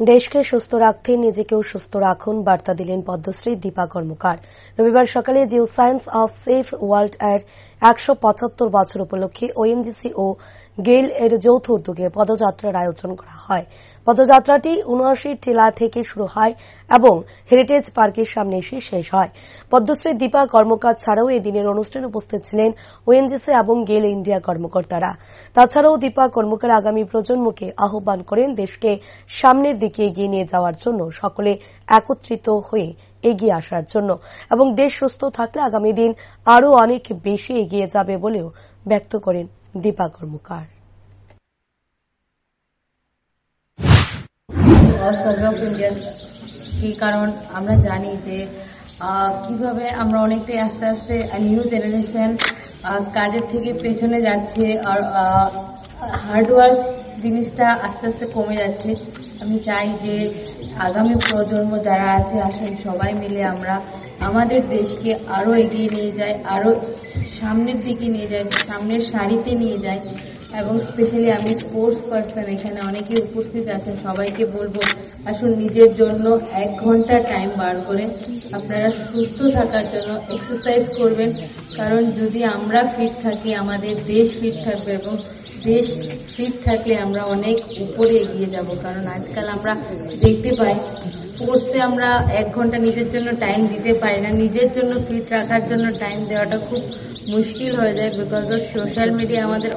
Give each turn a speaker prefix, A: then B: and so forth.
A: দেশকে সুস্থ রাখতে নিজেকেও সুস্থ রাখুন বার্তা দিলেন পদ্মশ্রী দীপা কর্মকার। রবিবার সকালে Jio science of safe world এর ১৭৫ বছর উপলক্ষে ওএনজিসি ও গেইল এর যৌথ উদ্যোগে পদযাত্রার আয়োজন করা হয়। পদযাত্রাটি ৭৯ টিলা থেকে শুরু হয় এবং হেরিটেজ পার্কের সামনে এসে শেষ হয়। পদ্মশ্রী দীপা কর্মকার ছাড়াও এই দিনের অনুষ্ঠানে উপস্থিত ছিলেন ওএনজিসি এবং গেইল ইন্ডিয়া কর্মকর্তারা। তাছাড়াও দীপা কর্মকার আগামী প্রজন্মকে আহ্বান করেন দেশকে সামনের দিকে এগিয়ে নিয়ে যাওয়ার জন্য সকলে একত্রিত হয়ে এগিয়ে আসার জন্য এবং দেশ সুস্থ থাকলে আগামী দিন আরও অনেক বেশি এগিয়ে যাবে বলেও ব্যক্ত করেন দীপা কর্মকার।
B: কারণ আমরা জানি যে কিভাবে আমরা অনেকটাই আস্তে আস্তে নিউ জেনারেশন কাজের থেকে পেছনে যাচ্ছে আর হার্ডওয়ার্ক জিনিসটা আস্তে আস্তে কমে যাচ্ছে। আমি চাই যে আগামী প্রজন্ম যারা আছে আসলে সবাই মিলে আমরা আমাদের দেশকে আরো এগিয়ে নিয়ে যাই, আরো সামনের দিকে নিয়ে যাই, সামনের সারিতে নিয়ে যাই। এবং স্পেশালি আমি স্পোর্টস পার্সন, এখানে অনেকে উপস্থিত আছেন, সবাইকে বলবো আসুন নিজের জন্য 1 ঘন্টা টাইম বার করে আপনারা সুস্থ থাকার জন্য এক্সারসাইজ করবেন। কারণ যদি আমরা ফিট থাকি আমাদের দেশ ফিট থাকবে এবং দেশ ফিট থাকলে আমরা অনেক উপরে এগিয়ে যাব। কারণ আজকাল আমরা দেখতে পাই স্পোর্টসে আমরা 1 ঘন্টা নিজের জন্য টাইম দিতে পারি না, নিজের জন্য ফিট রাখার জন্য টাইম দেওয়াটা খুব মুশকিল হয়ে যায় বিকজ অফ সোশ্যাল মিডিয়া আমাদের